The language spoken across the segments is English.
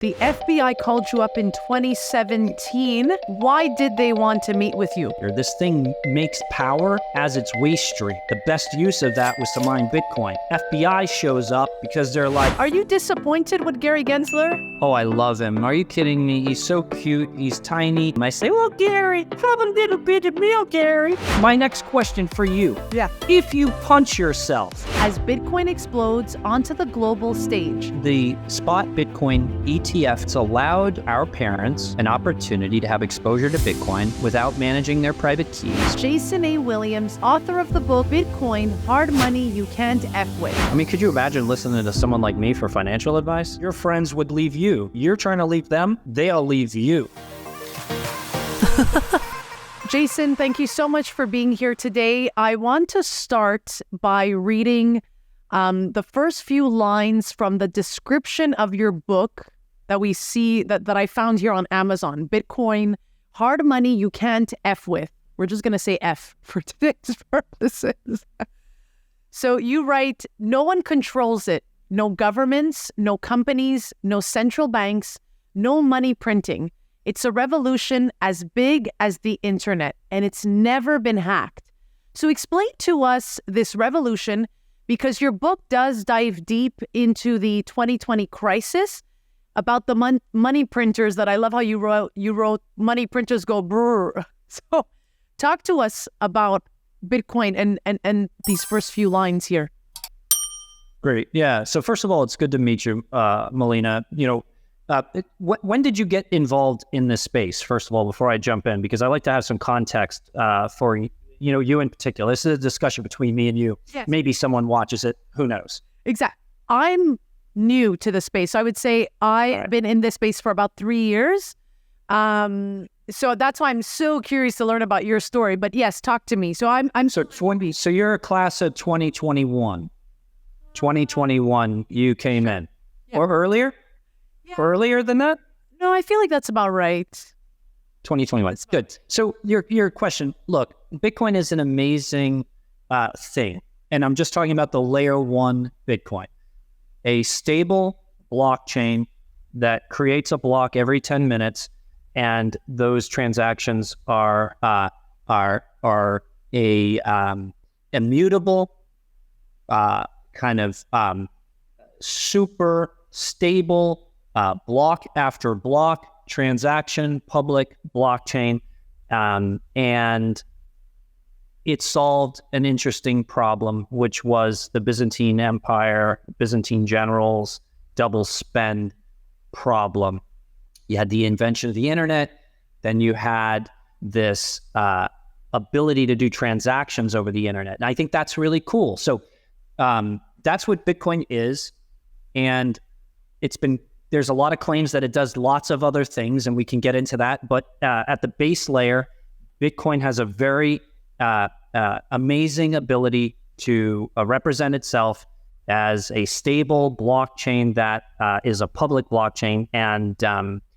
The FBI called you up in 2017. Why did they want to meet with you? This thing makes power as its waste stream. The best use of that was to mine Bitcoin. FBI shows up because they're like, Are you disappointed with Gary Gensler? oh, I love him. Are you kidding me? He's so cute. He's tiny. And I say, well, Gary, have a little bit of milk, Gary. My next question for you. Yeah. If you punch yourself. As Bitcoin explodes onto the global stage. The spot Bitcoin ETFs allowed our parents an opportunity to have exposure to Bitcoin without managing their private keys. Jason A. Williams, author of the book, Bitcoin, Hard Money You Can't F With. I mean, could you imagine listening to someone like me for financial advice? Your friends would leave you. You're trying to leave them, they'll leave you. Jason, thank you so much for being here today. I want to start by reading the first few lines from the description of your book that we see, that I found here on Amazon. Bitcoin, Hard Money You Can't F With. We're just going to say F for today's purposes. So you write, no one controls it. No governments, no companies, no central banks, no money printing. It's a revolution as big as the internet, and it's never been hacked. So explain to us this revolution, because your book does dive deep into the 2020 crisis about the money printers that I love how you wrote money printers go brrr. So talk to us about Bitcoin and these first few lines here. Great. Yeah. So first of all, it's good to meet you, Melina. When did you get involved in this space, first of all, before I jump in? Because I like to have some context for, you in particular. This is a discussion between me and you. Yes. Maybe someone watches it. Who knows? Exactly. I'm new to the space. So I would say I've been in this space for about 3 years. So that's why I'm so curious to learn about your story. But yes, talk to me. So So you're a class of 2021. 2021, you came in. Yeah. Or earlier? Yeah. Earlier than that? No, I feel like that's about right. 2021. It's good. So your question, look, Bitcoin is an amazing thing. And I'm just talking about the layer one Bitcoin. A stable blockchain that creates a block every 10 minutes, and those transactions are immutable, kind of super stable block after block transaction, public blockchain, and it solved an interesting problem, which was the Byzantine Empire, Byzantine generals, double spend problem. You had the invention of the internet, then you had this ability to do transactions over the internet. And I think that's really cool. So that's what Bitcoin is. And there's a lot of claims that it does lots of other things, and we can get into that. But at the base layer, Bitcoin has a very amazing ability to represent itself as a stable blockchain that is a public blockchain. And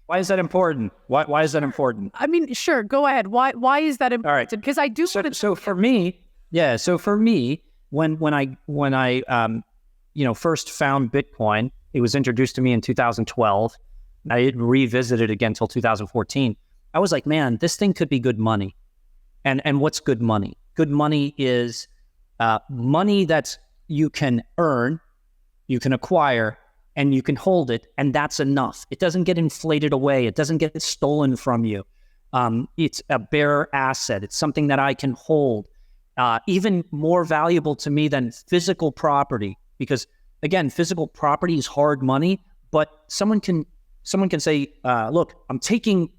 why is that important? Why is that important? I mean, sure, go ahead. Why is that important? All right. Because I do. So for me, when I first found Bitcoin, it was introduced to me in 2012. I didn't revisit it again until 2014. I was like, man, this thing could be good money. And what's good money? Good money is money that you can earn, you can acquire, and you can hold it, and that's enough. It doesn't get inflated away. It doesn't get stolen from you. It's a bare asset. It's something that I can hold. Even more valuable to me than physical property, because again, physical property is hard money, but someone can say, look, I'm taking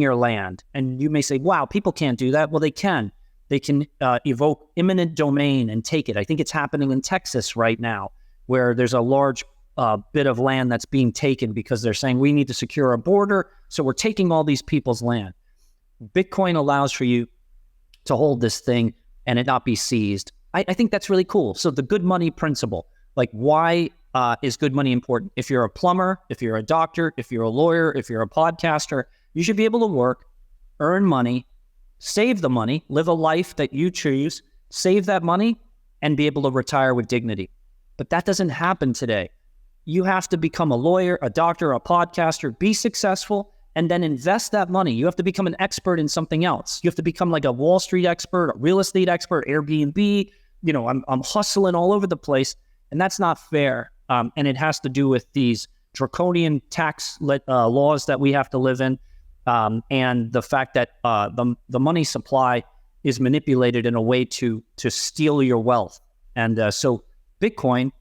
your land. And you may say, wow, people can't do that. Well, they can. They can evoke eminent domain and take it. I think it's happening in Texas right now, where there's a large bit of land that's being taken because they're saying we need to secure a border, so we're taking all these people's land. Bitcoin allows for you to hold this thing and it not be seized. I think that's really cool. So the good money principle, like why is good money important? If you're a plumber, if you're a doctor, if you're a lawyer, if you're a podcaster, you should be able to work, earn money, save the money, live a life that you choose, save that money, and be able to retire with dignity. But that doesn't happen today. you have to become a lawyer, a doctor, a podcaster, be successful, and then invest that money. You have to become an expert in something else. You have to become like a Wall Street expert, a real estate expert, Airbnb. I'm hustling all over the place, and that's not fair. And it has to do with these draconian tax laws that we have to live in, and the fact that the money supply is manipulated in a way to steal your wealth. And so Bitcoin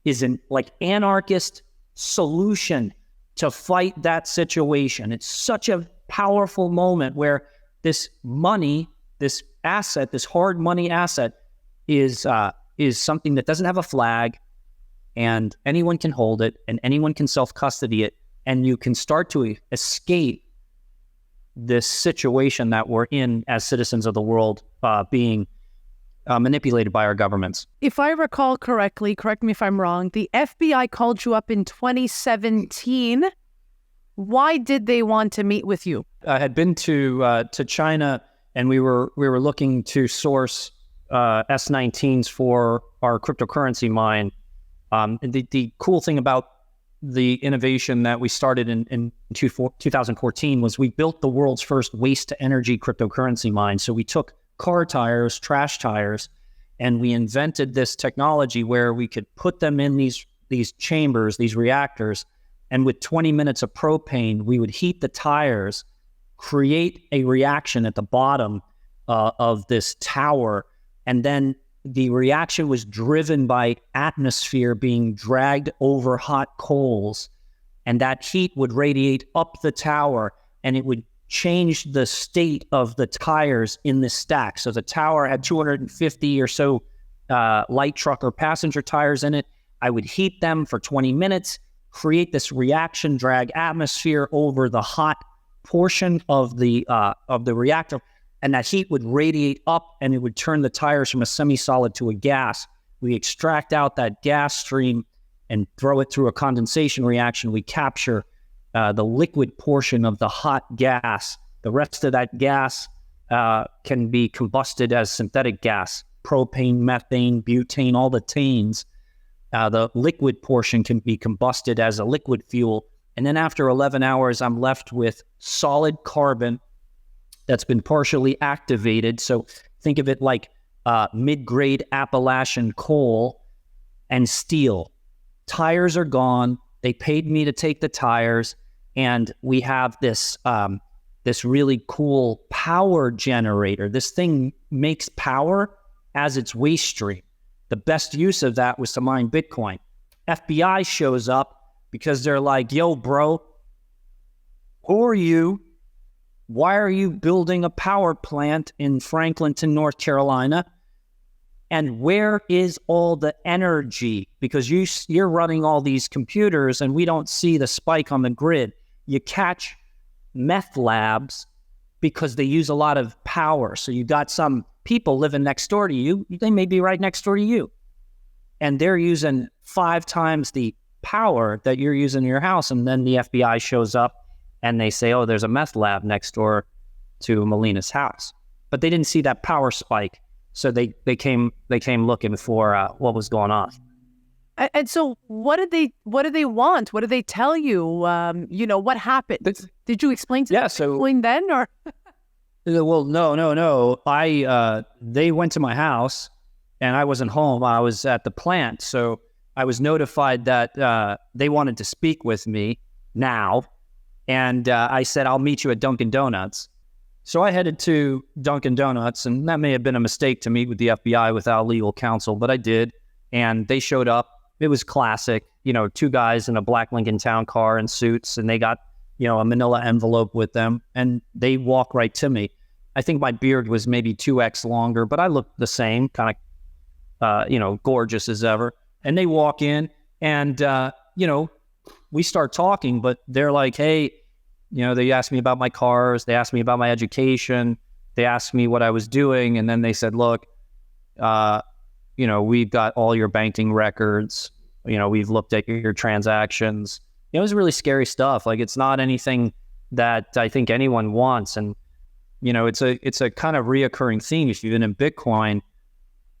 is an anarchist solution to fight that situation. It's such a powerful moment where this money, this asset, this hard money asset is something that doesn't have a flag, and anyone can hold it and anyone can self-custody it, and you can start to escape this situation that we're in as citizens of the world, being manipulated by our governments. If I recall correctly, correct me if I'm wrong, the FBI called you up in 2017. Why did they want to meet with you? I had been to China, and we were looking to source S19s for our cryptocurrency mine. The cool thing about the innovation that we started in 2014 was we built the world's first waste-to-energy cryptocurrency mine. So we took car tires, trash tires, and we invented this technology where we could put them in these chambers, these reactors, and with 20 minutes of propane, we would heat the tires, create a reaction at the bottom of this tower, and then the reaction was driven by atmosphere being dragged over hot coals, and that heat would radiate up the tower, and it would change the state of the tires in the stack. So the tower had 250 or so light truck or passenger tires in it. I would heat them for 20 minutes, create this reaction drag atmosphere over the hot portion of the reactor, and that heat would radiate up and it would turn the tires from a semi-solid to a gas. We extract out that gas stream and throw it through a condensation reaction. We capture the liquid portion of the hot gas. The rest of that gas can be combusted as synthetic gas, propane, methane, butane, all the tanes. The liquid portion can be combusted as a liquid fuel. And then after 11 hours, I'm left with solid carbon that's been partially activated. So think of it like mid-grade Appalachian coal and steel. Tires are gone. They paid me to take the tires. And we have this really cool power generator. This thing makes power as its waste stream. The best use of that was to mine Bitcoin. FBI shows up because they're like, yo, bro, who are you? Why are you building a power plant in Franklinton, North Carolina? And where is all the energy? Because you're running all these computers and we don't see the spike on the grid. You catch meth labs because they use a lot of power. So you got some people living next door to you. They may be right next door to you. And they're using 5 times the power that you're using in your house. And then the FBI shows up and they say, oh, there's a meth lab next door to Melina's house. But they didn't see that power spike. So they came looking for what was going on. And so what did they want? What did they tell you? What happened? Did you explain to them then or? Well, no. They went to my house and I wasn't home. I was at the plant. So I was notified that they wanted to speak with me now. And I said, I'll meet you at Dunkin' Donuts. So I headed to Dunkin' Donuts, and that may have been a mistake to meet with the FBI without legal counsel, but I did. And they showed up. It was classic, 2 guys in a black Lincoln Town car in suits, and they got, a manila envelope with them, and they walk right to me. I think my beard was maybe 2x longer, but I looked the same, kind of, gorgeous as ever. And they walk in, and, we start talking, but they're like, hey, they asked me about my cars. They asked me about my education. They asked me what I was doing. And then they said, look, we've got all your banking records. We've looked at your transactions. It was really scary stuff. Like, it's not anything that I think anyone wants. And, it's a kind of reoccurring theme. If you've been in Bitcoin,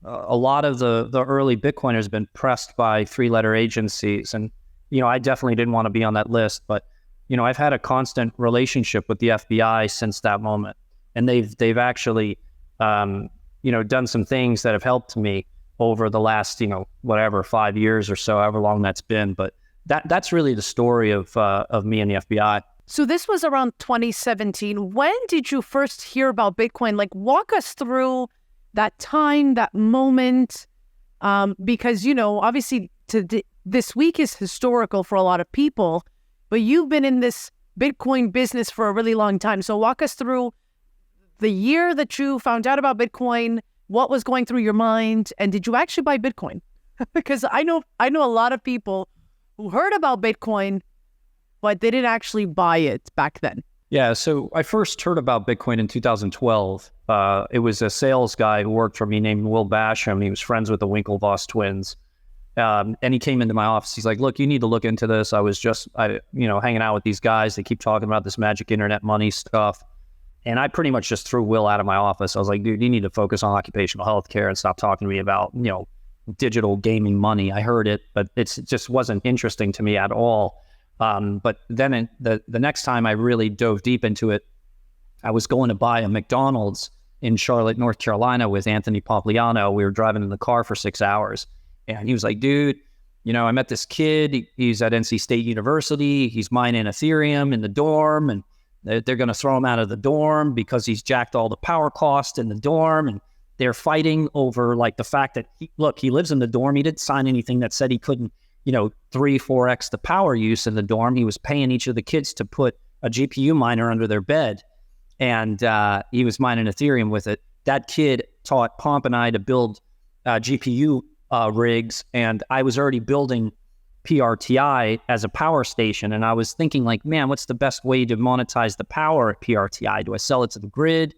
a lot of the early Bitcoiners have been pressed by 3-letter agencies. And I definitely didn't want to be on that list, but, I've had a constant relationship with the FBI since that moment. And they've actually, done some things that have helped me over the last, 5 years or so, however long that's been. But that's really the story of me and the FBI. So this was around 2017. When did you first hear about Bitcoin? Like, walk us through that time, that moment, because, obviously this week is historical for a lot of people, but you've been in this Bitcoin business for a really long time. So walk us through the year that you found out about Bitcoin, what was going through your mind, and did you actually buy Bitcoin? Because I know a lot of people who heard about Bitcoin, but they didn't actually buy it back then. Yeah, so I first heard about Bitcoin in 2012. It was a sales guy who worked for me named Will Basham. He was friends with the Winklevoss twins. And he came into my office. He's like, look, you need to look into this. I was just, hanging out with these guys. They keep talking about this magic internet money stuff. And I pretty much just threw Will out of my office. I was like, dude, you need to focus on occupational health care and stop talking to me about, digital gaming money. I heard it, but it just wasn't interesting to me at all. But then the next time I really dove deep into it, I was going to buy a McDonald's in Charlotte, North Carolina with Anthony Pompliano. We were driving in the car for 6 hours. And he was like, dude, I met this kid. He's at NC State University. He's mining Ethereum in the dorm. And they're going to throw him out of the dorm because he's jacked all the power cost in the dorm. And they're fighting over like the fact that, he lives in the dorm. He didn't sign anything that said he couldn't, 3-4x the power use in the dorm. He was paying each of the kids to put a GPU miner under their bed. And he was mining Ethereum with it. That kid taught Pomp and I to build GPU rigs, and I was already building PRTI as a power station. And I was thinking like, man, what's the best way to monetize the power at PRTI? Do I sell it to the grid?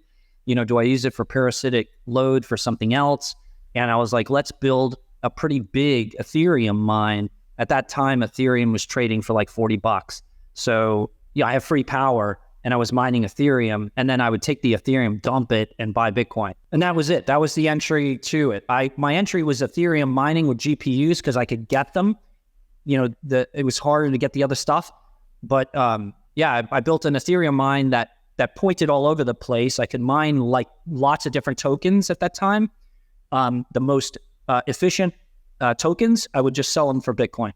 Do I use it for parasitic load for something else? And I was like, let's build a pretty big Ethereum mine. At that time, Ethereum was trading for like $40. So I have free power, and I was mining Ethereum, and then I would take the Ethereum, dump it, and buy Bitcoin. And that was it. That was the entry to it. My entry was Ethereum mining with GPUs because I could get them. It was harder to get the other stuff. But I built an Ethereum mine that pointed all over the place. I could mine like lots of different tokens at that time. The most efficient tokens, I would just sell them for Bitcoin.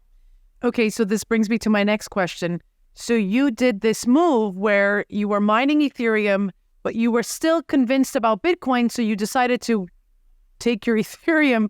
Okay, so this brings me to my next question. So you did this move where you were mining Ethereum, but you were still convinced about Bitcoin, so you decided to take your Ethereum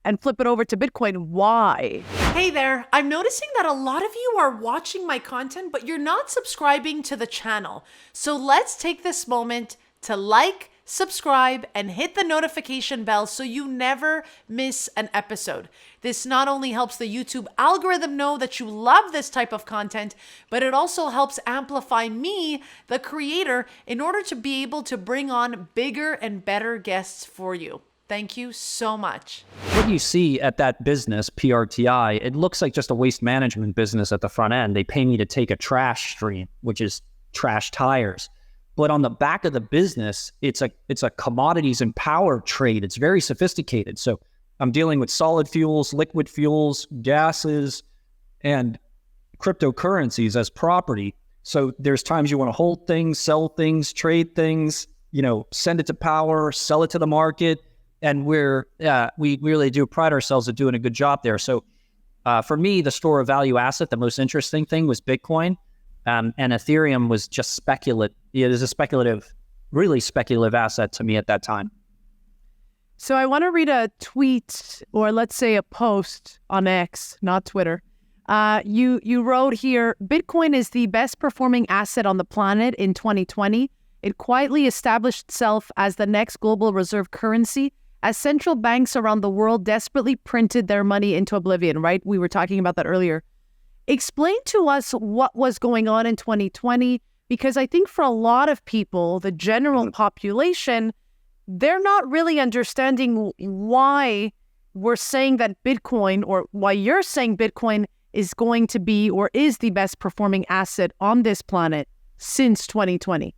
and flip it over to Bitcoin. Why? Hey there, I'm noticing that a lot of you are watching my content, but you're not subscribing to the channel. So let's take this moment to like, subscribe, and hit the notification bell so you never miss an episode. This not only helps the YouTube algorithm know that you love this type of content, but it also helps amplify me, the creator, in order to be able to bring on bigger and better guests for you. Thank you so much. What you see at that business, PRTI, it looks like just a waste management business at the front end. They pay me to take a trash stream, which is trash tires. But on the back of the business, it's a commodities and power trade. It's very sophisticated. So I'm dealing with solid fuels, liquid fuels, gases, and cryptocurrencies as property. So there's times you want to hold things, sell things, trade things, send it to power, sell it to the market. And we really do pride ourselves at doing a good job there. So for me, the store of value asset, the most interesting thing was Bitcoin. And Ethereum was just speculative. It is a really speculative asset to me at that time. So I want to read a tweet, or let's say a post on X, not Twitter. You wrote here, Bitcoin is the best performing asset on the planet in 2020. It quietly established itself as the next global reserve currency as central banks around the world desperately printed their money into oblivion, right? We were talking about that earlier. Explain to us what was going on in 2020, because I think for a lot of people, the general population, they're not really understanding why we're saying that Bitcoin, or why you're saying Bitcoin is going to be or is the best performing asset on this planet since 2020.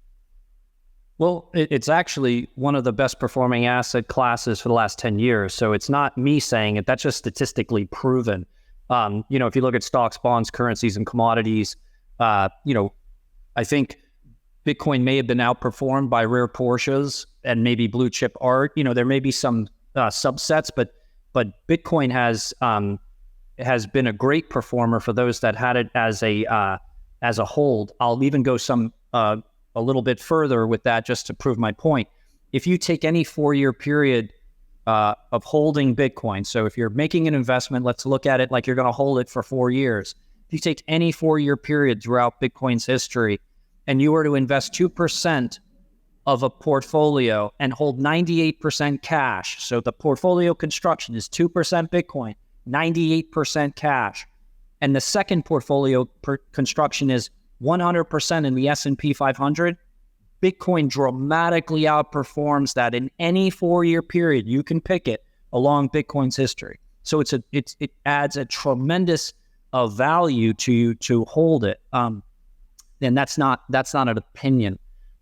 Well, it's actually one of the best performing asset classes for the last 10 years. So it's not me saying it, that's just statistically proven. If you look at stocks, bonds, currencies, and commodities, I think Bitcoin may have been outperformed by rare Porsches and maybe blue chip art. There may be some subsets, but Bitcoin has been a great performer for those that had it as a hold. I'll even go a little bit further with that just to prove my point. If you take any 4-year period of holding Bitcoin, so if you're making an investment, let's look at it like you're going to hold it for 4 years. If you take any 4-year period throughout Bitcoin's history, and you were to invest 2% of a portfolio and hold 98% cash, so the portfolio construction is 2% Bitcoin, 98% cash, and the second portfolio construction is 100% in the S&P 500, Bitcoin dramatically outperforms that in any 4-year period. You can pick it along Bitcoin's history. So it adds a tremendous value to hold it. And that's not an opinion.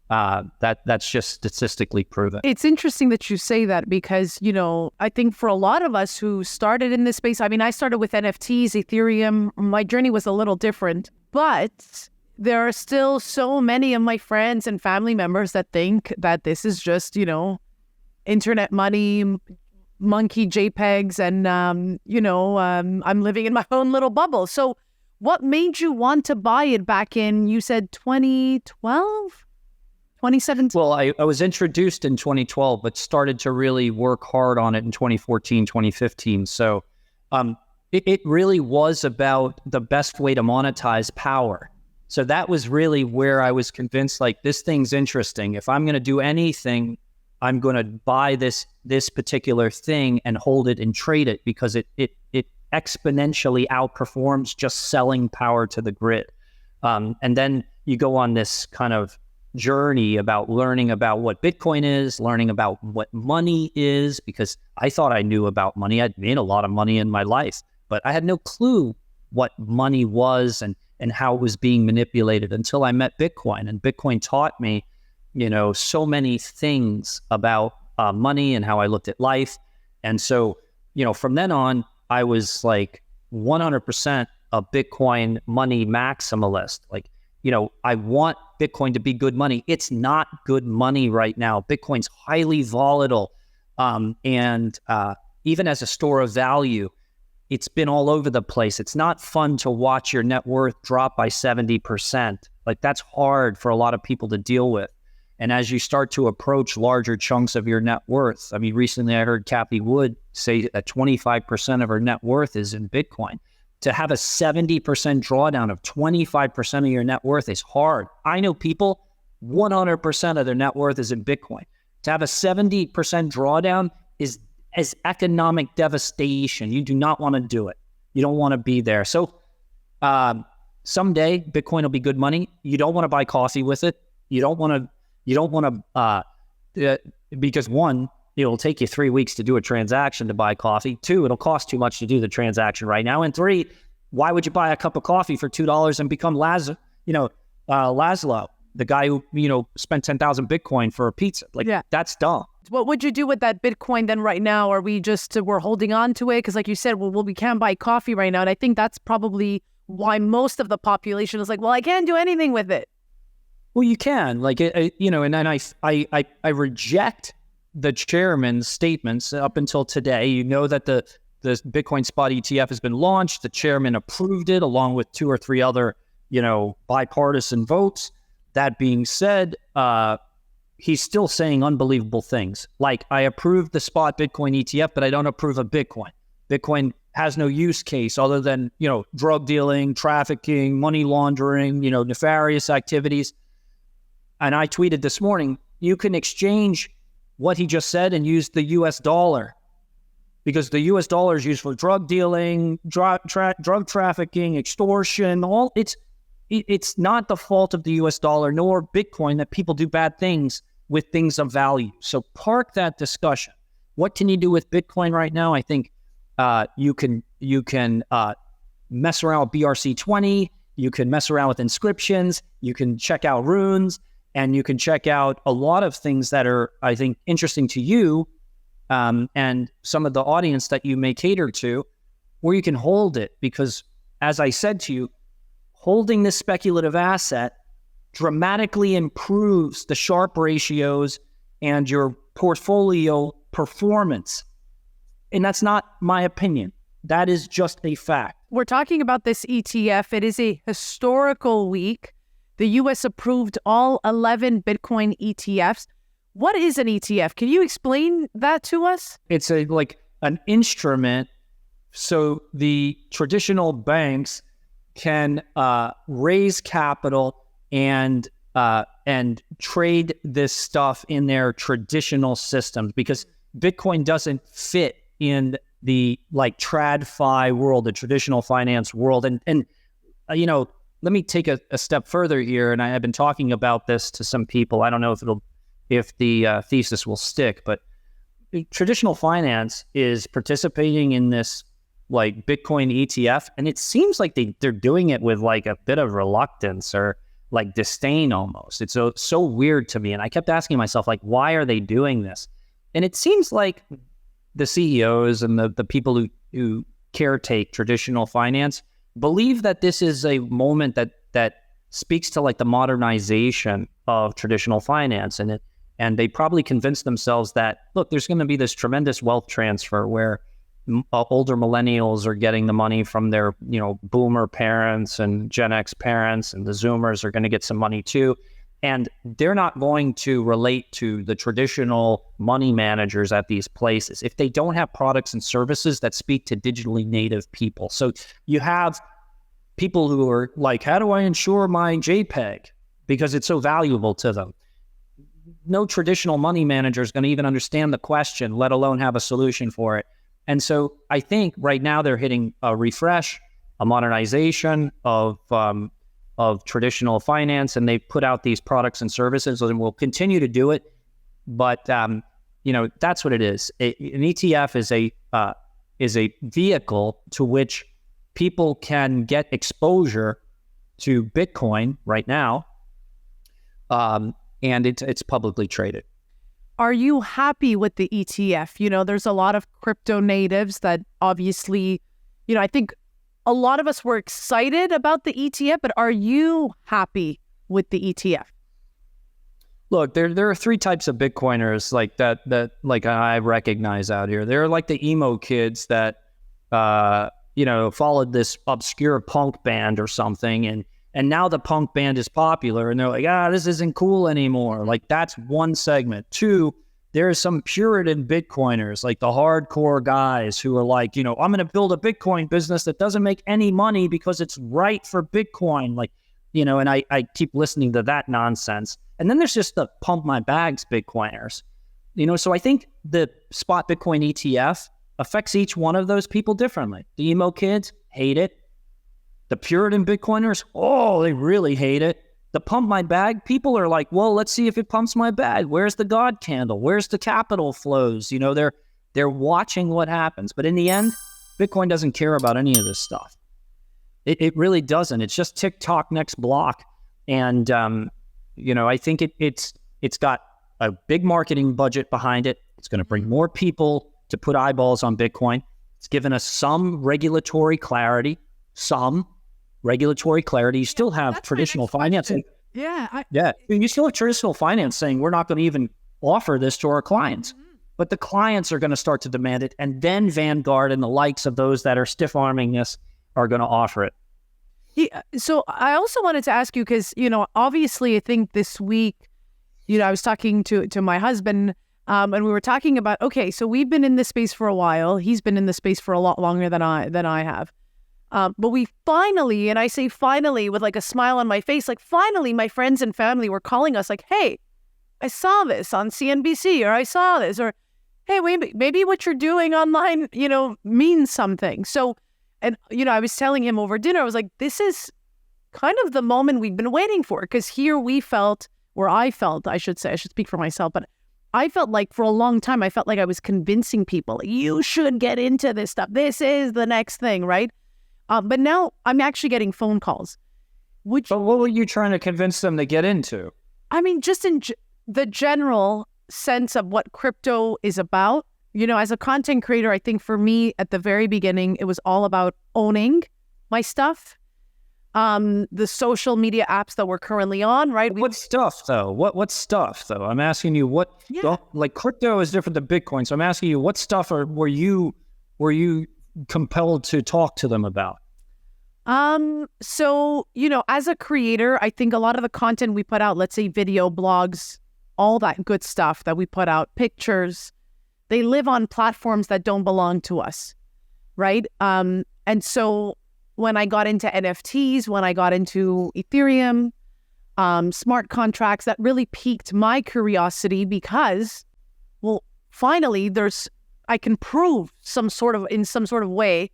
That's just statistically proven. It's interesting that you say that because, I think for a lot of us who started in this space, I started with NFTs, Ethereum. My journey was a little different, but there are still so many of my friends and family members that think that this is just, internet money, monkey JPEGs, and, I'm living in my own little bubble. So what made you want to buy it back in, you said 2012? 2017? Well, I was introduced in 2012, but started to really work hard on it in 2014, 2015. So it really was about the best way to monetize power. So that was really where I was convinced, like, this thing's interesting. If I'm going to do anything, I'm going to buy this particular thing and hold it and trade it because it exponentially outperforms just selling power to the grid. And then you go on this kind of journey about learning about what Bitcoin is, learning about what money is, because I thought I knew about money. I'd made a lot of money in my life, but I had no clue what money was and how it was being manipulated until I met Bitcoin. And Bitcoin taught me, so many things about money and how I looked at life. And so, from then on, I was like 100% a Bitcoin money maximalist. Like, I want Bitcoin to be good money. It's not good money right now. Bitcoin's highly volatile. And even as a store of value, it's been all over the place. It's not fun to watch your net worth drop by 70%. Like, that's hard for a lot of people to deal with. And as you start to approach larger chunks of your net worth, recently I heard Cathie Wood say that 25% of her net worth is in Bitcoin. To have a 70% drawdown of 25% of your net worth is hard. I know people, 100% of their net worth is in Bitcoin. To have a 70% drawdown is economic devastation. You do not want to do it. You don't want to be there. So someday Bitcoin will be good money. You don't want to buy coffee with it. You don't want to, because one, it'll take you 3 weeks to do a transaction to buy coffee. 2, it'll cost too much to do the transaction right now. And 3, why would you buy a cup of coffee for $2 and become Laszlo, the guy who, spent 10,000 Bitcoin for a pizza? That's dumb. What would you do with that Bitcoin then right now? Are we we're holding on to it? Because like you said, we can't buy coffee right now. And I think that's probably why most of the population is like, well, I can't do anything with it. Well, you can, and then I reject the chairman's statements up until today. That the Bitcoin spot ETF has been launched. The chairman approved it along with 2 or 3 other, bipartisan votes. That being said, he's still saying unbelievable things. Like, I approve the spot Bitcoin ETF, but I don't approve of Bitcoin. Bitcoin has no use case other than, drug dealing, trafficking, money laundering, nefarious activities. And I tweeted this morning, you can exchange what he just said and use the US dollar, because the US dollar is used for drug dealing, drug trafficking, extortion. It's not the fault of the US dollar nor Bitcoin that people do bad things with things of value. So park that discussion. What can you do with Bitcoin right now? I think you can mess around with BRC20. You can mess around with inscriptions. You can check out runes. And you can check out a lot of things that are, I think, interesting to you and some of the audience that you may cater to. where you can hold it, because as I said to you, holding this speculative asset dramatically improves the Sharpe ratios and your portfolio performance. And that's not my opinion. That is just a fact. We're talking about this ETF. It is a historical week. The US approved all 11 Bitcoin ETFs. What is an ETF? Can you explain that to us? It's like an instrument so the traditional banks can raise capital and trade this stuff in their traditional systems, because Bitcoin doesn't fit in the like TradFi world, the traditional finance world. And you know, let me take a step further here. And I have been talking about this to some people. I don't know if the thesis will stick, but traditional finance is participating in this like Bitcoin ETF, and it seems like they're doing it with like a bit of reluctance or like disdain almost. It's so weird to me. And I kept asking myself, like, why are they doing this? And it seems like the CEOs and the people who caretake traditional finance believe that this is a moment that speaks to like the modernization of traditional finance. And they probably convince themselves that, look, there's going to be this tremendous wealth transfer where older millennials are getting the money from their, boomer parents and Gen X parents, and the Zoomers are going to get some money too. And they're not going to relate to the traditional money managers at these places if they don't have products and services that speak to digitally native people. So you have people who are like, how do I insure my JPEG? Because it's so valuable to them. No traditional money manager is going to even understand the question, let alone have a solution for it. And so I think right now they're hitting a refresh, a modernization of traditional finance, and they've put out these products and services, and will continue to do it. But that's what it is. An ETF is a vehicle to which people can get exposure to Bitcoin right now, and it's publicly traded. Are you happy with the ETF? There's a lot of crypto natives that obviously, I think a lot of us were excited about the ETF, but are you happy with the ETF? Look, there are three types of Bitcoiners like that like I recognize out here. They're like the emo kids that followed this obscure punk band or something, and now the punk band is popular, and they're like, this isn't cool anymore. Like, that's one segment. Two, there's some Puritan Bitcoiners, like the hardcore guys who are like, I'm going to build a Bitcoin business that doesn't make any money because it's right for Bitcoin. Like, and I keep listening to that nonsense. And then there's just the pump my bags Bitcoiners, so I think the spot Bitcoin ETF affects each one of those people differently. The emo kids hate it. The Puritan Bitcoiners, they really hate it. The pump my bag people are like, well, let's see if it pumps my bag. Where's the God candle? Where's the capital flows? They're watching what happens. But in the end, Bitcoin doesn't care about any of this stuff. It really doesn't. It's just TikTok next block. And, I think it's got a big marketing budget behind it. It's going to bring more people to put eyeballs on Bitcoin. It's given us some regulatory clarity. You still have traditional finance. You still have traditional finance saying we're not going to even offer this to our clients. Mm-hmm. But the clients are going to start to demand it. And then Vanguard and the likes of those that are stiff-arming this are going to offer it. So I also wanted to ask you, because, obviously I think this week, I was talking to my husband, and we were talking about, okay, so we've been in this space for a while. He's been in this space for a lot longer than I have. But we finally, and I say finally with like a smile on my face, like finally my friends and family were calling us like, hey, I saw this on CNBC, or I saw this, or hey, maybe what you're doing online, means something. So, and, I was telling him over dinner, I was like, this is kind of the moment we've been waiting for, because here I should speak for myself, but I felt like for a long time, I felt like I was convincing people, you should get into this stuff. This is the next thing, right? But now I'm actually getting phone calls. But what were you trying to convince them to get into? I mean, just in the general sense of what crypto is about as a content creator, I think for me at the very beginning, it was all about owning my stuff. The social media apps that we're currently on, right? What stuff though? What stuff though? I'm asking you what, like crypto is different than Bitcoin. So I'm asking you what stuff were you compelled to talk to them about? So, as a creator, I think a lot of the content we put out, let's say video, blogs, all that good stuff that we put out, pictures, they live on platforms that don't belong to us, right? And so when I got into NFTs, when I got into Ethereum, smart contracts, that really piqued my curiosity because, well, finally, I can prove in some sort of way,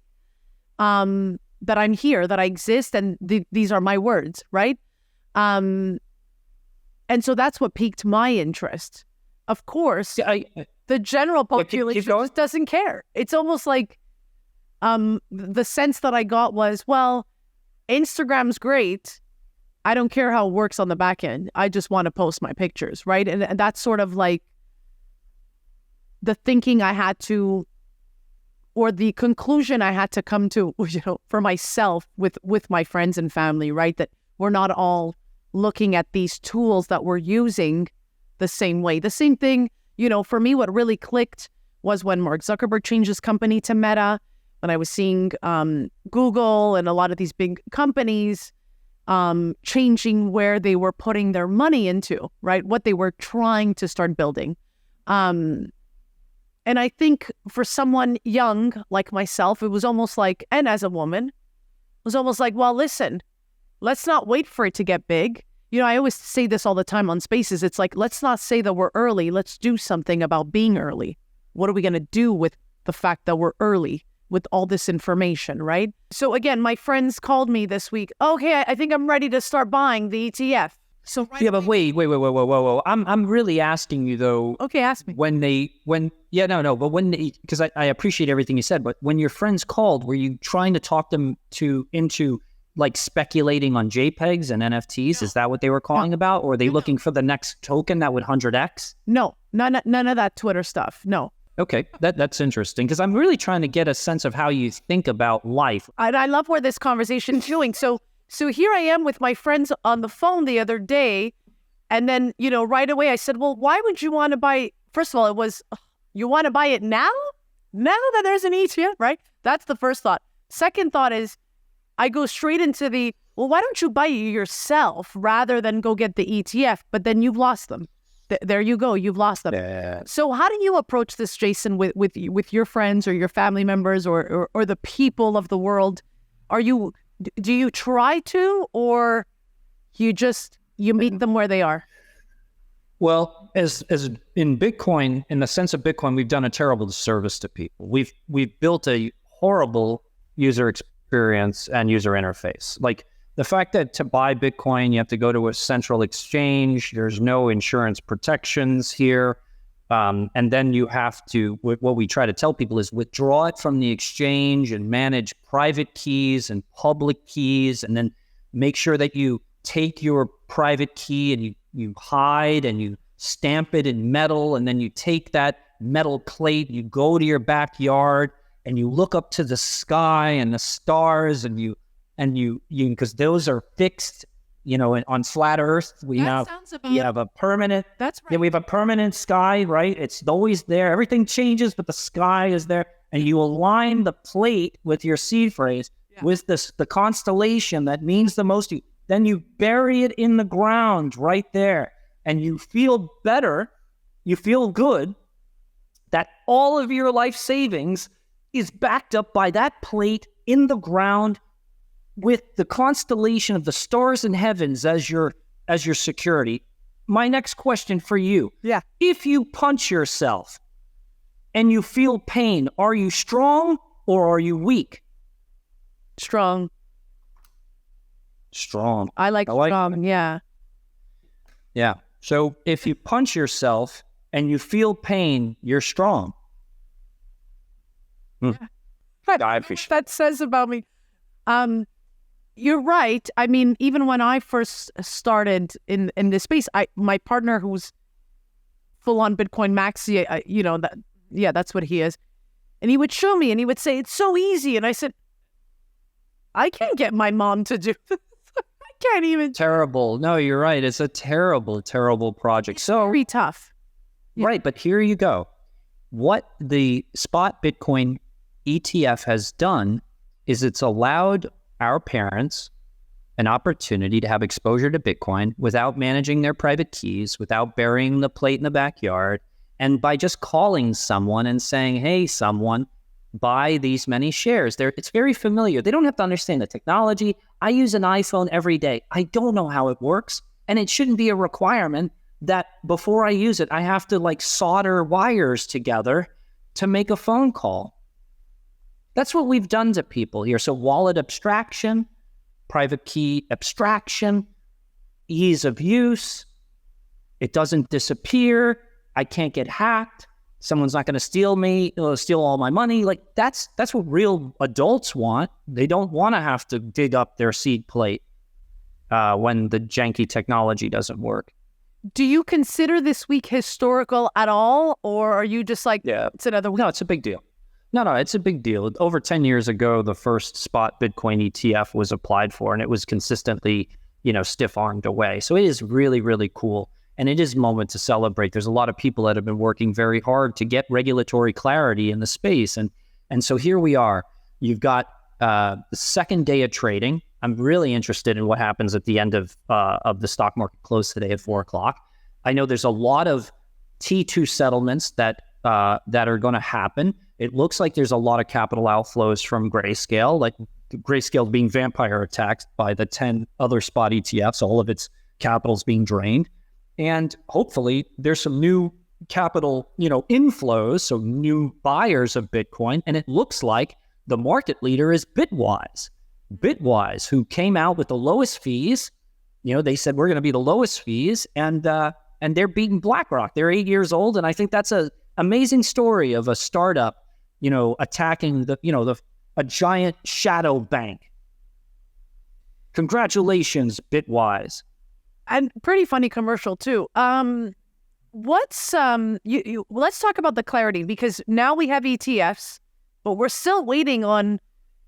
that I'm here, that I exist, and these are my words, right? And so that's what piqued my interest. Of course, the general population just doesn't care. It's almost like the sense that I got was, well, Instagram's great. I don't care how it works on the back end. I just want to post my pictures, right? And that's sort of like the thinking I had to, or the conclusion I had to come to, for myself with my friends and family, right? That we're not all looking at these tools that we're using the same way. The same thing, for me, what really clicked was when Mark Zuckerberg changed his company to Meta, when I was seeing Google and a lot of these big companies changing where they were putting their money into, right? What they were trying to start building. And I think for someone young like myself, it was almost like, and as a woman, it was almost like, well, listen, let's not wait for it to get big. I always say this all the time on Spaces. It's like, let's not say that we're early. Let's do something about being early. What are we going to do with the fact that we're early with all this information, right? So again, my friends called me this week. Okay, I think I'm ready to start buying the ETF. So but wait. I'm really asking you though. Okay, ask me. Because I appreciate everything you said, but when your friends called, were you trying to talk them into like speculating on JPEGs and NFTs? No. Is that what they were calling about? Or are they looking for the next token that would 100x? No, none of that Twitter stuff. No. Okay, that's interesting because I'm really trying to get a sense of how you think about life. I love where this conversation is going. So here I am with my friends on the phone the other day, and then, right away I said, well, why would you want to buy? First of all, it was, you want to buy it now? Now that there's an ETF, right? That's the first thought. Second thought is, I go straight into well, why don't you buy it yourself rather than go get the ETF? But then you've lost them. There you go. You've lost them. Yeah. So how do you approach this, Jason, with your friends or your family members or the people of the world? Do you try to, or you meet them where they are? Well, as in Bitcoin, in the sense of Bitcoin, we've done a terrible disservice to people. We've built a horrible user experience and user interface. Like the fact that to buy Bitcoin, you have to go to a central exchange. There's no insurance protections here. And then you have to, what we try to tell people is withdraw it from the exchange and manage private keys and public keys. And then make sure that you take your private key and you hide and you stamp it in metal. And then you take that metal plate, you go to your backyard and you look up to the sky and the stars and you because those are fixed, on flat Earth, we have a permanent. That's right. Yeah, we have a permanent sky, right? It's always there. Everything changes, but the sky is there. And you align the plate with your seed phrase with the constellation that means the most to you. Then you bury it in the ground right there, and you feel better. You feel good that all of your life savings is backed up by that plate in the ground, with the constellation of the stars and heavens as your security. My next question for you. Yeah. If you punch yourself and you feel pain, are you strong or are you weak? Strong. Strong. I like strong, yeah. Yeah. So if you punch yourself and you feel pain, you're strong. Yeah. I appreciate that says about me. You're right. I mean, even when I first started in this space, my partner, who's full on Bitcoin maxi, Yeah, that's what he is. And he would show me and he would say, it's so easy. And I said, I can't get my mom to do this. I can't even. Terrible. No, you're right. It's a terrible, terrible project. It's very tough. Yeah. Right. But here you go. What the spot Bitcoin ETF has done is it's allowed our parents an opportunity to have exposure to Bitcoin without managing their private keys, without burying the plate in the backyard, and by just calling someone and saying, hey, someone, buy these many shares. It's very familiar. They don't have to understand the technology. I use an iPhone every day. I don't know how it works, and it shouldn't be a requirement that before I use it, I have to like solder wires together to make a phone call. That's what we've done to people here. So wallet abstraction, private key abstraction, ease of use. It doesn't disappear. I can't get hacked. Someone's not going to steal all my money. Like that's what real adults want. They don't want to have to dig up their seed plate when the janky technology doesn't work. Do you consider this week historical at all? Or are you just like, yeah, it's another week? No, it's a big deal. No, it's a big deal. Over 10 years ago, the first spot Bitcoin ETF was applied for, and it was consistently, stiff-armed away. So it is really, really cool. And it is a moment to celebrate. There's a lot of people that have been working very hard to get regulatory clarity in the space. And so here we are. You've got the second day of trading. I'm really interested in what happens at the end of the stock market close today at 4 o'clock. I know there's a lot of T2 settlements that are going to happen. It looks like there's a lot of capital outflows from Grayscale, like Grayscale being vampire attacked by the 10 other spot ETFs. All of its capital's being drained. And hopefully there's some new capital, inflows, so new buyers of Bitcoin. And it looks like the market leader is Bitwise. Bitwise, who came out with the lowest fees. They said we're going to be the lowest fees, and they're beating BlackRock. They're 8 years old, and I think that's an amazing story of a startup, attacking a giant shadow bank. Congratulations, Bitwise. And pretty funny commercial too. Let's talk about the clarity, because now we have ETFs, but we're still waiting on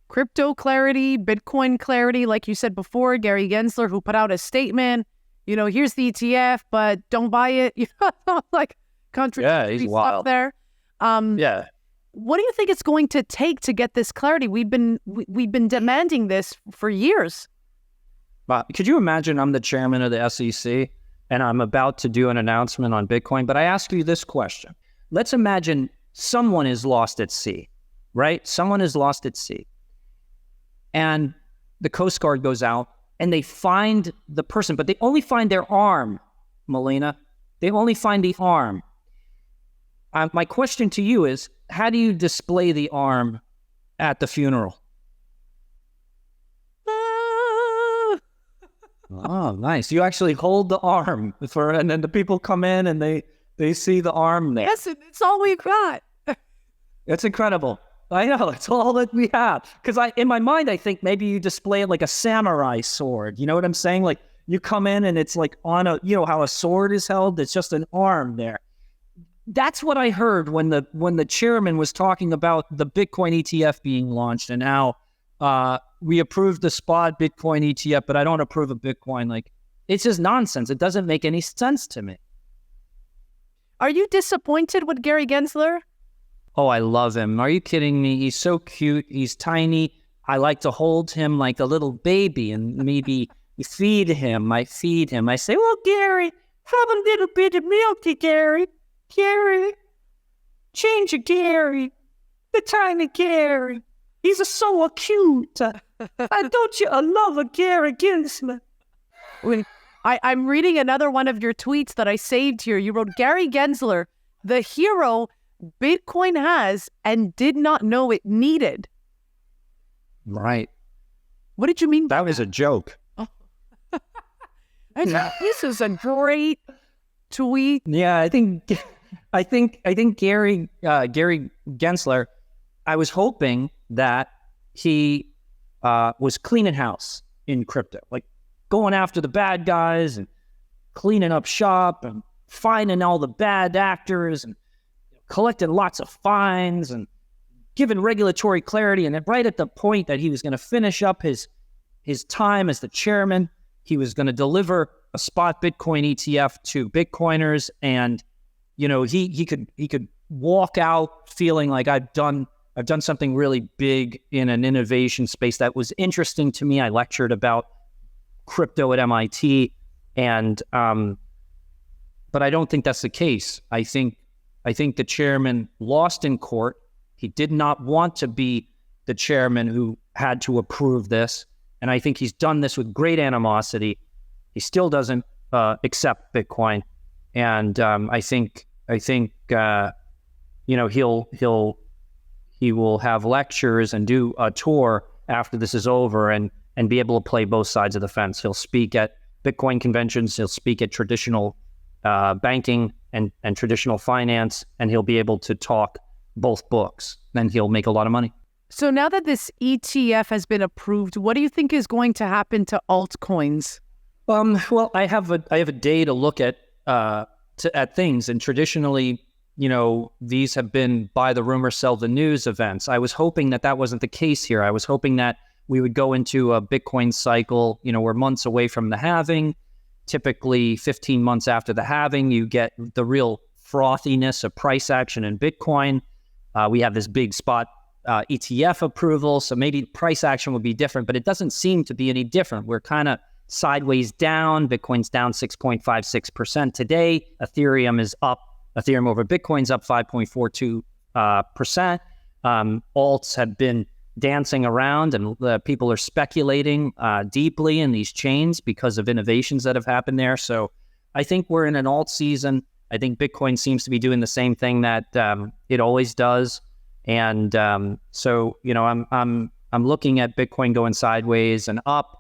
crypto clarity, Bitcoin clarity. Like you said before, Gary Gensler, who put out a statement, here's the ETF, but don't buy it. Like contradictory he's stuff wild there. Yeah. What do you think it's going to take to get this clarity? We've been demanding this for years. Could you imagine I'm the chairman of the SEC and I'm about to do an announcement on Bitcoin, but I ask you this question. Let's imagine someone is lost at sea, right? Someone is lost at sea. And the Coast Guard goes out and they find the person, but they only find their arm, Melina. They only find the arm. My question to you is, how do you display the arm at the funeral? Oh, nice. You actually hold the arm and then the people come in and they see the arm there. Yes, it's all we've got. It's incredible. I know, it's all that we have. Because in my mind, I think maybe you display it like a samurai sword. You know what I'm saying? Like you come in and it's like on how a sword is held. It's just an arm there. That's what I heard when the chairman was talking about the Bitcoin ETF being launched and how we approved the spot Bitcoin ETF, but I don't approve of Bitcoin. Like, it's just nonsense. It doesn't make any sense to me. Are you disappointed with Gary Gensler? Oh, I love him. Are you kidding me? He's so cute. He's tiny. I like to hold him like a little baby and maybe feed him. I feed him. I say, well, Gary, have a little bit of milk, Gary. Gary, change of Gary. The tiny Gary. He's so cute. Don't you love a Gary Gensler? I'm reading another one of your tweets that I saved here. You wrote, Gary Gensler, the hero Bitcoin has and did not know it needed. Right. What did you mean? That was a joke. Oh. This is a great tweet. Yeah, I think Gary Gensler, I was hoping that he was cleaning house in crypto, like going after the bad guys and cleaning up shop and finding all the bad actors and collected lots of fines and given regulatory clarity. And then right at the point that he was going to finish up his time as the chairman, he was going to deliver a spot Bitcoin ETF to Bitcoiners. And, you know, he could walk out feeling like I've done something really big in an innovation space that was interesting to me. I lectured about crypto at MIT, and but I don't think that's the case. I think the chairman lost in court. He did not want to be the chairman who had to approve this, and I think he's done this with great animosity. He still doesn't accept Bitcoin, and I think you know, he will have lectures and do a tour after this is over, and be able to play both sides of the fence. He'll speak at Bitcoin conventions. He'll speak at traditional banking and traditional finance, and he'll be able to talk both books. Then he'll make a lot of money. So now that this ETF has been approved, what do you think is going to happen to altcoins? Well, I have a day to look at things, and traditionally, you know, these have been buy the rumor, sell the news events. I was hoping that wasn't the case here. I was hoping that we would go into a Bitcoin cycle. You know, we're months away from the halving. Typically 15 months after the halving, you get the real frothiness of price action in Bitcoin. We have this big spot ETF approval, so maybe price action would be different, but it doesn't seem to be any different. We're kind of sideways down. Bitcoin's down 6.56% today. Ethereum is up. Ethereum over Bitcoin's up 5.42%. Alts have been dancing around, and people are speculating deeply in these chains because of innovations that have happened there. So I think we're in an alt season. I think Bitcoin seems to be doing the same thing that it always does. And so, you know, I'm looking at Bitcoin going sideways and up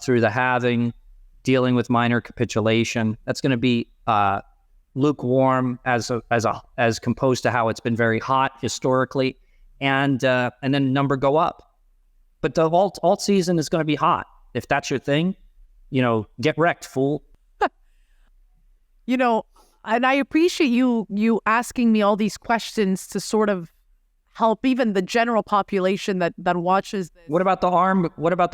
through the halving, dealing with minor capitulation. That's going to be lukewarm as composed to how it's been very hot historically, and then number go up. But the alt season is going to be hot. If that's your thing, you know, get wrecked, fool. You know, and I appreciate you asking me all these questions to sort of help even the general population that watches this. What about the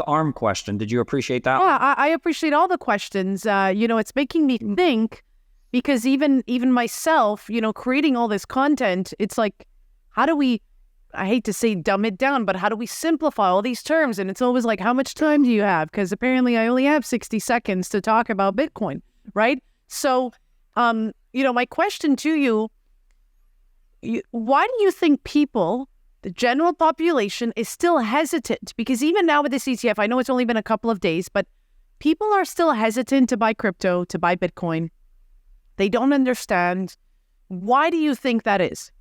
ARM question? Did you appreciate that? Yeah, I appreciate all the questions. You know, it's making me think, because even myself, you know, creating all this content, it's like, how do we, I hate to say dumb it down, but how do we simplify all these terms? And it's always like, how much time do you have? Because apparently I only have 60 seconds to talk about Bitcoin, right? So, you know, my question to you, why do you think people, the general population, is still hesitant? Because even now with this ETF, I know it's only been a couple of days, but people are still hesitant to buy crypto, to buy Bitcoin. They don't understand. Why do you think that is?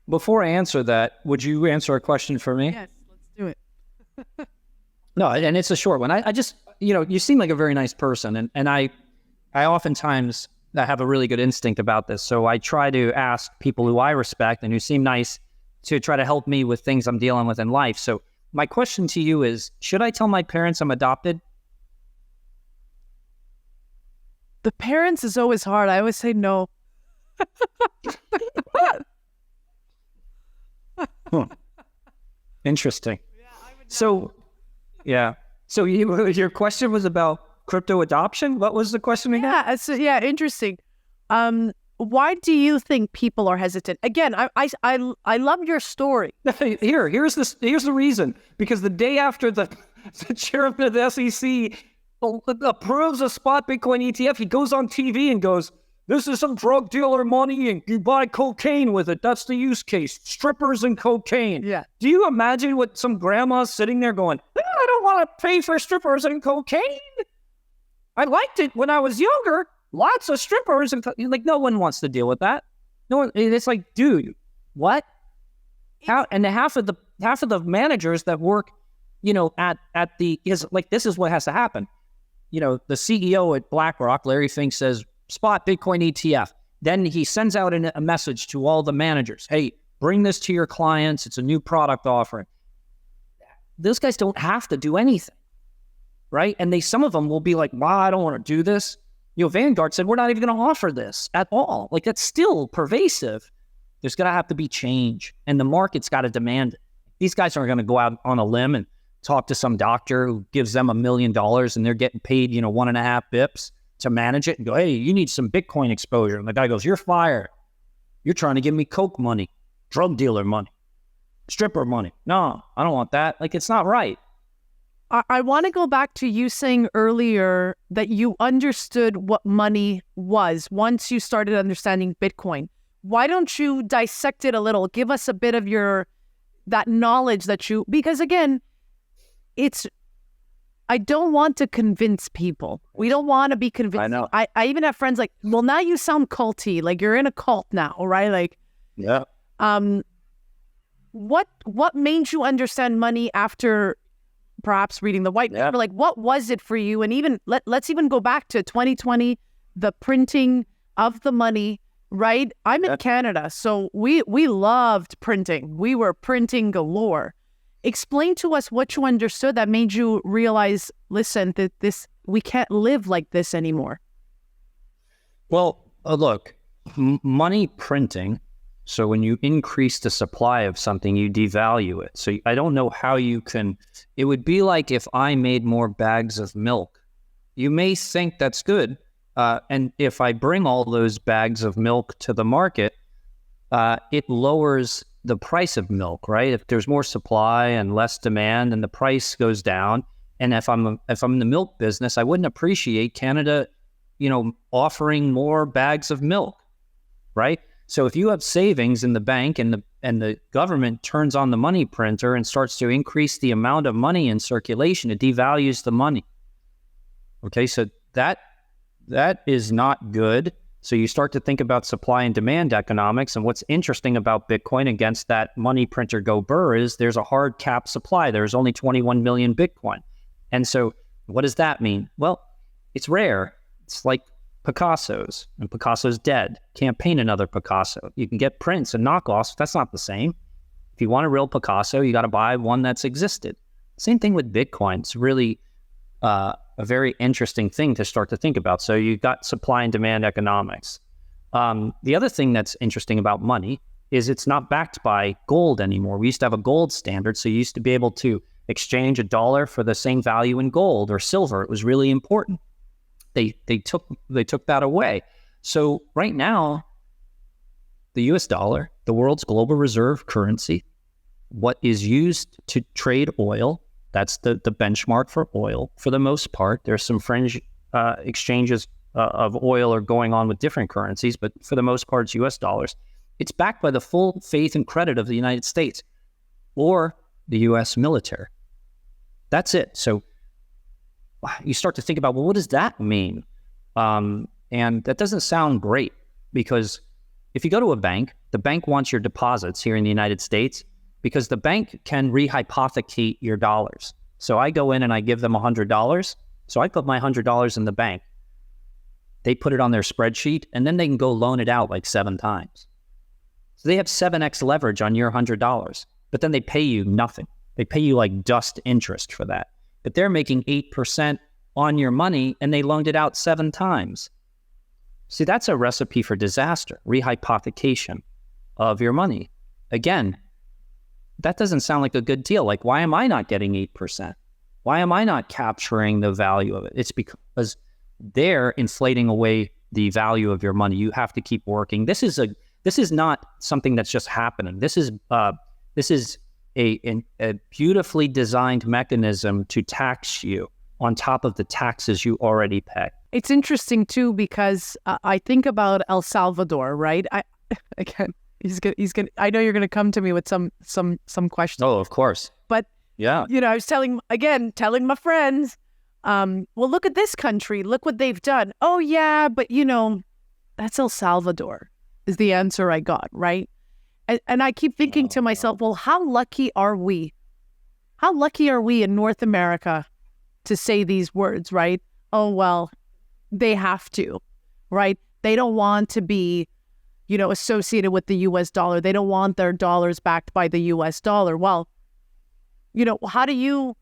Before I answer that, would you answer a question for me? Yes, let's do it. No, and it's a short one. I just, you know, you seem like a very nice person, and I oftentimes have a really good instinct about this. So I try to ask people who I respect and who seem nice to try to help me with things I'm dealing with in life. So my question to you is, should I tell my parents I'm adopted? The parents is always hard. I always say no. Interesting. So your question was about crypto adoption? What was the question again? Yeah, interesting. Why do you think people are hesitant? Again, I love your story. Here's the reason. Because the day after the chairman of the SEC approves a spot Bitcoin ETF, he goes on TV and goes, "This is some drug dealer money, and you buy cocaine with it. That's the use case. Strippers and cocaine." Yeah. Do you imagine what some grandma's sitting there going, "I don't want to pay for strippers and cocaine. I liked it when I was younger. Lots of strippers." And like, no one wants to deal with that. No one. It's like, dude, what? How? And half of the managers that work, you know, at the is like, this is what has to happen. You know, the CEO at BlackRock, Larry Fink, says, "Spot Bitcoin ETF." Then he sends out a message to all the managers. "Hey, bring this to your clients. It's a new product offering." Those guys don't have to do anything, right? And some of them will be like, "Wow, I don't want to do this." Vanguard said, we're not even going to offer this at all. Like, that's still pervasive. There's going to have to be change, and the market's got to demand it. These guys aren't going to go out on a limb and talk to some doctor who gives them $1 million and they're getting paid, 1.5 bips to manage it and go, hey, you need some Bitcoin exposure. And the guy goes, you're fired. You're trying to give me coke money, drug dealer money, stripper money. No, I don't want that. Like, it's not right. I want to go back to you saying earlier that you understood what money was once you started understanding Bitcoin. Why don't you dissect it a little? Give us a bit of that knowledge because again, I don't want to convince people. We don't want to be convinced. I know. I even have friends like, well, now you sound culty. Like, you're in a cult now, right? Like, yeah. What made you understand money after perhaps reading the white paper? Like, what was it for you? And even let's even go back to 2020, the printing of the money, right? I'm in Canada, so we loved printing. We were printing galore. Explain to us what you understood that made you realize, listen, that we can't live like this anymore. Well, look, money printing. So when you increase the supply of something, you devalue it. So I don't know how you can. It would be like if I made more bags of milk. You may think that's good. And if I bring all those bags of milk to the market, it lowers the price of milk, right? If there's more supply and less demand, and the price goes down. And if I'm in the milk business, I wouldn't appreciate Canada, offering more bags of milk, right? So if you have savings in the bank and the government turns on the money printer and starts to increase the amount of money in circulation, it devalues the money. Okay, so that is not good. So you start to think about supply and demand economics. And what's interesting about Bitcoin against that money printer go burr is there's a hard cap supply. There's only 21 million Bitcoin. And so what does that mean? Well, it's rare. It's like Picasso's, and Picasso's dead. Can't paint another Picasso. You can get prints and knockoffs. That's not the same. If you want a real Picasso, you got to buy one that's existed. Same thing with Bitcoin. It's really a very interesting thing to start to think about. So you've got supply and demand economics. The other thing that's interesting about money is it's not backed by gold anymore. We used to have a gold standard. So you used to be able to exchange $1 for the same value in gold or silver. It was really important. They took that away. So right now, the US dollar, the world's global reserve currency, what is used to trade oil, that's the benchmark for oil for the most part. There's some fringe exchanges of oil are going on with different currencies, but for the most part, it's US dollars. It's backed by the full faith and credit of the United States or the US military. That's it. So you start to think about, well, what does that mean? And that doesn't sound great, because if you go to a bank, the bank wants your deposits here in the United States because the bank can rehypothecate your dollars. So I go in and I give them $100. So I put my $100 in the bank. They put it on their spreadsheet, and then they can go loan it out like 7 times. So they have 7x leverage on your $100, but then they pay you nothing. They pay you like dust interest for that. But they're making 8% on your money, and they loaned it out 7 times. See, that's a recipe for disaster, rehypothecation of your money. Again, that doesn't sound like a good deal. Like, why am I not getting 8%? Why am I not capturing the value of it? It's because they're inflating away the value of your money. You have to keep working. This is not something that's just happening. This is a beautifully designed mechanism to tax you on top of the taxes you already pay. It's interesting too, because I think about El Salvador, right? Again, he's gonna. I know you're gonna come to me with some questions. Oh, of course. But yeah, I was telling my friends, well, look at this country. Look what they've done. Oh yeah, but that's El Salvador is the answer I got, right? And I keep thinking to myself, well, how lucky are we? How lucky are we in North America to say these words, right? Oh, well, they have to, right? They don't want to be, associated with the US dollar. They don't want their dollars backed by the US dollar. Well, what do you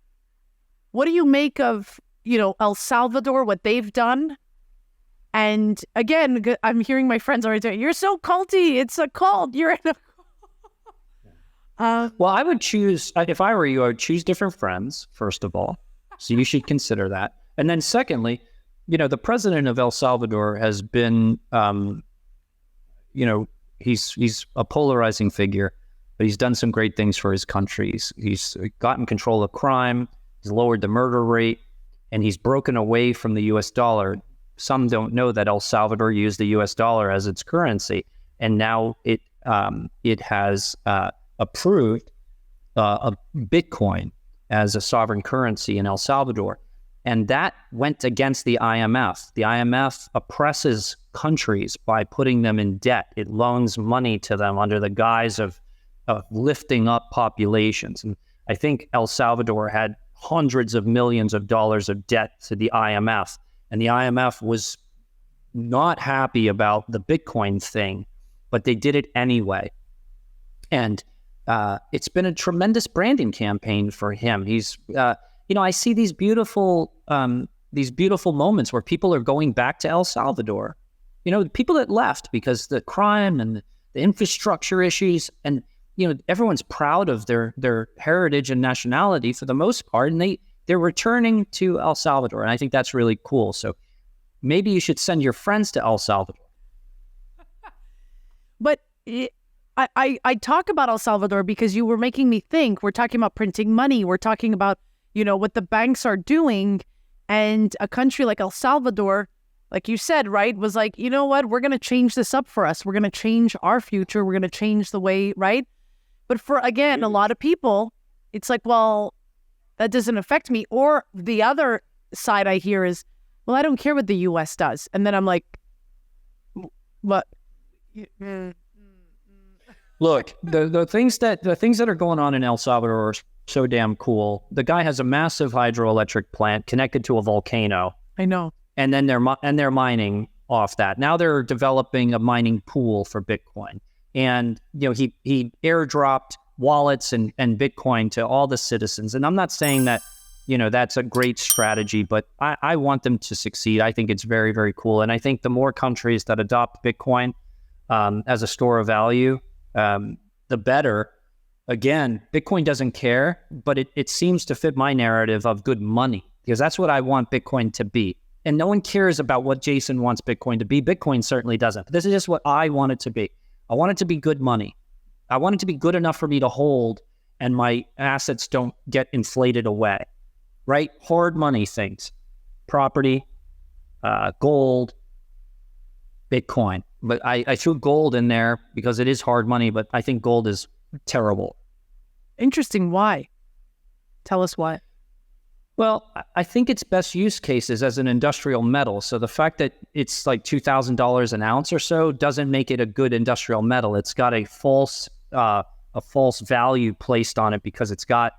make of, El Salvador, what they've done, And again, I'm hearing my friends already saying, "You're so culty. It's a cult. You're in a." Well, I would choose, if I were you, I would choose different friends, first of all. So you should consider that. And then secondly, the president of El Salvador has been, he's a polarizing figure, but he's done some great things for his country. He's gotten control of crime, he's lowered the murder rate, and he's broken away from the US dollar. Some don't know that El Salvador used the US dollar as its currency, and now it has approved a Bitcoin as a sovereign currency in El Salvador. And that went against the IMF. The IMF oppresses countries by putting them in debt. It loans money to them under the guise of lifting up populations. And I think El Salvador had hundreds of millions of dollars of debt to the IMF. And the IMF was not happy about the Bitcoin thing, but they did it anyway. And it's been a tremendous branding campaign for him. He's, I see these beautiful moments where people are going back to El Salvador. People that left because the crime and the infrastructure issues, and everyone's proud of their heritage and nationality for the most part, and they're returning to El Salvador, and I think that's really cool. So maybe you should send your friends to El Salvador. But I talk about El Salvador because you were making me think. We're talking about printing money. We're talking about, what the banks are doing. And a country like El Salvador, like you said, right, was like, you know what? We're going to change this up for us. We're going to change our future. We're going to change the way, right? But for, again, a lot of people, it's like, well, that doesn't affect me. Or the other side I hear is, well, I don't care what the US does. And then I'm like, what? Look, the things that are going on in El Salvador are so damn cool. The guy has a massive hydroelectric plant connected to a volcano. I know. And then they're mining off that. Now they're developing a mining pool for Bitcoin. And he airdropped wallets and Bitcoin to all the citizens. And I'm not saying that that's a great strategy, but I want them to succeed. I think it's very, very cool. And I think the more countries that adopt Bitcoin as a store of value, the better. Again, Bitcoin doesn't care, but it seems to fit my narrative of good money, because that's what I want Bitcoin to be. And no one cares about what Jason wants Bitcoin to be. Bitcoin certainly doesn't. This is just what I want it to be. I want it to be good money. I want it to be good enough for me to hold and my assets don't get inflated away, right? Hard money things, property, gold, Bitcoin. But I threw gold in there because it is hard money, but I think gold is terrible. Interesting. Why? Tell us why. Well, I think its best use case is as an industrial metal. So the fact that it's like $2,000 an ounce or so doesn't make it a good industrial metal. It's got a false value placed on it because it's got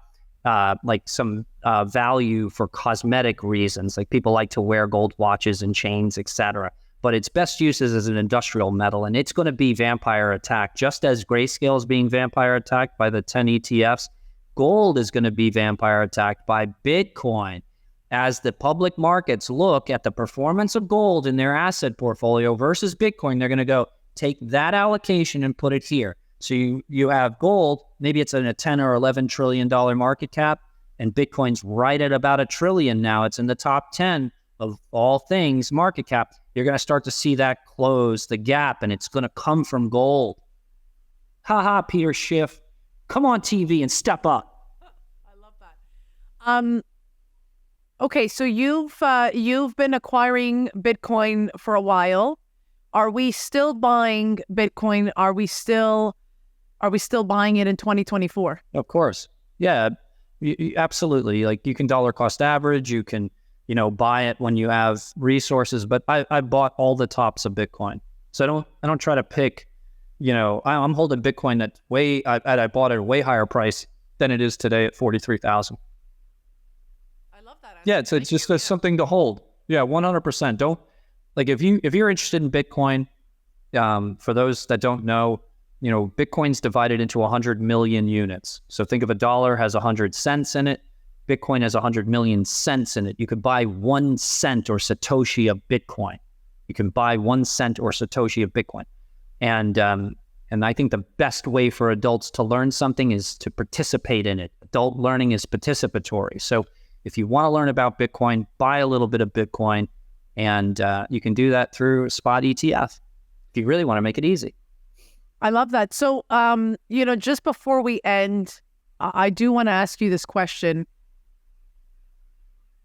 like some value for cosmetic reasons. Like people like to wear gold watches and chains, etc. But its best use is as an industrial metal, and it's going to be vampire attacked. Just as Grayscale is being vampire attacked by the 10 ETFs, gold is going to be vampire attacked by Bitcoin. As the public markets look at the performance of gold in their asset portfolio versus Bitcoin, they're going to go, take that allocation and put it here. So you have gold, maybe it's in a 10 or $11 trillion market cap, and Bitcoin's right at about $1 trillion now. It's in the top 10 of all things market cap. You're going to start to see that close the gap, and it's going to come from gold. Peter Schiff, come on TV and step up. I love that. Okay, so you've been acquiring Bitcoin for a while. Are we still buying Bitcoin? Are we still buying it in 2024? Of course. Yeah, absolutely. Like you can dollar cost average, you can buy it when you have resources, but I bought all the tops of Bitcoin. So I don't try to pick, I'm holding Bitcoin I bought at a way higher price than it is today at 43,000. I love that. Yeah, it's just something to hold. Yeah, 100%. Don't, like if you're interested in Bitcoin, for those that don't know, Bitcoin's divided into 100 million units. So think of a dollar has 100 cents in it. Bitcoin has 100 million cents in it. You could buy 1 cent or Satoshi of Bitcoin. You can buy 1 cent or Satoshi of Bitcoin. And I think the best way for adults to learn something is to participate in it. Adult learning is participatory. So if you want to learn about Bitcoin, buy a little bit of Bitcoin, and you can do that through a spot ETF if you really want to make it easy. I love that. So, just before we end, I do want to ask you this question.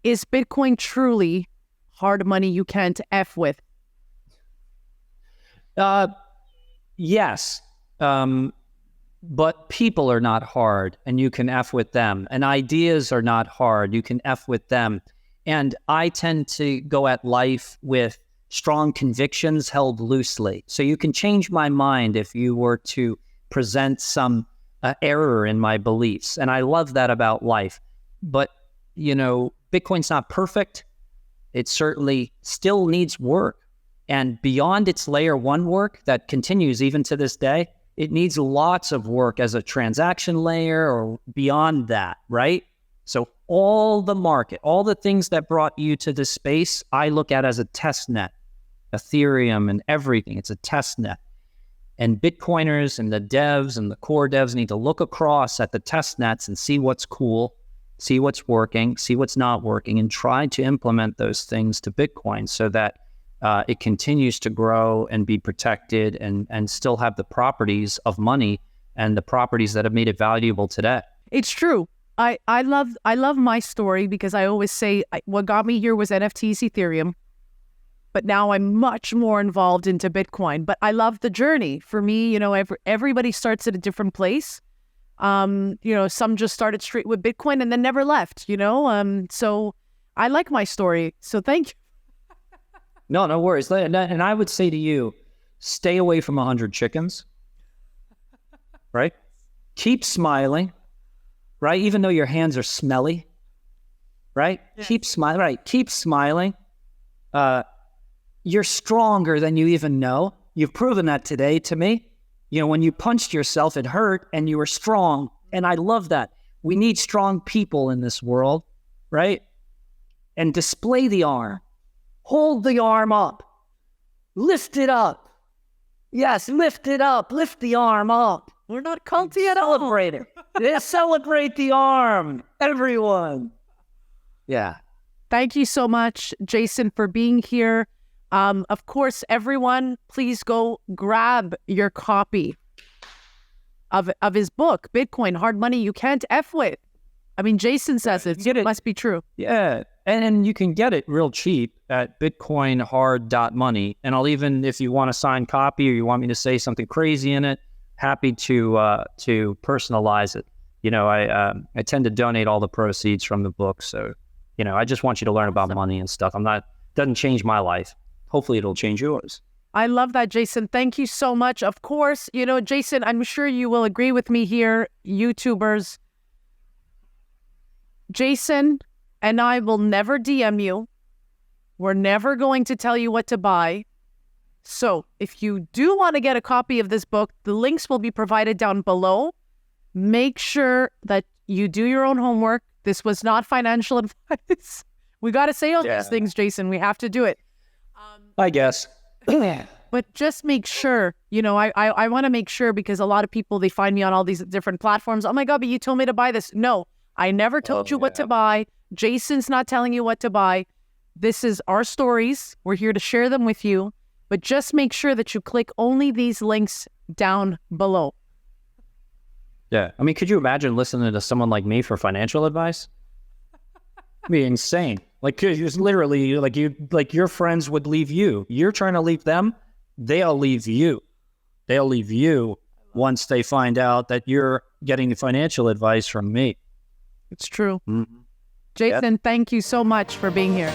Is Bitcoin truly hard money you can't F with? Yes, but people are not hard, and you can F with them. And ideas are not hard, you can F with them. And I tend to go at life with strong convictions held loosely. So you can change my mind if you were to present some error in my beliefs. And I love that about life. But, Bitcoin's not perfect. It certainly still needs work. And beyond its layer 1 work that continues even to this day, it needs lots of work as a transaction layer or beyond that, right? So all the market, all the things that brought you to this space, I look at as a test net. Ethereum and everything, it's a test net. And Bitcoiners and the devs and the core devs need to look across at the test nets and see what's cool, see what's working, see what's not working, and try to implement those things to Bitcoin so that it continues to grow and be protected and still have the properties of money and the properties that have made it valuable today. It's true. I love my story because I always say what got me here was NFTs, Ethereum, but now I'm much more involved into Bitcoin. But I love the journey. For me, everybody starts at a different place. Some just started straight with Bitcoin and then never left. So I like my story. So thank you. No worries. And I would say to you, stay away from 100 chickens, right? Keep smiling, right? Even though your hands are smelly, right? Yeah. Keep smiling, right? Keep smiling. You're stronger than you even know. You've proven that today to me. When you punched yourself, it hurt and you were strong. And I love that. We need strong people in this world, right? And display the arm. Hold the arm up. Lift it up. Yes, lift it up. Lift the arm up. We're not culty at all. Celebrate it. Yeah, celebrate the arm. Everyone. Yeah. Thank you so much, Jason, for being here. Of course, everyone, please go grab your copy of his book, Bitcoin, Hard Money You Can't F With. I mean, Jason says it must be true. Yeah. And you can get it real cheap at bitcoinhard.money. And I'll even, if you want a signed copy or you want me to say something crazy in it, happy to personalize it. I tend to donate all the proceeds from the book. So, I just want you to learn about money and stuff. Doesn't change my life. Hopefully it'll change yours. I love that, Jason. Thank you so much. Of course, Jason, I'm sure you will agree with me here, YouTubers. Jason and I will never DM you. We're never going to tell you what to buy. So if you do want to get a copy of this book, the links will be provided down below. Make sure that you do your own homework. This was not financial advice. We got to say all these things, Jason. We have to do it. I guess. But just make sure, I want to make sure because a lot of people, they find me on all these different platforms. Oh my God, but you told me to buy this. No, I never told you what to buy. Jason's not telling you what to buy. This is our stories. We're here to share them with you. But just make sure that you click only these links down below. Yeah. I mean, could you imagine listening to someone like me for financial advice? It'd be insane. It's literally your friends would leave you. You're trying to leave them. They'll leave you. They'll leave you once they find out that you're getting financial advice from me. It's true. Mm-hmm. Jason, thank you so much for being here.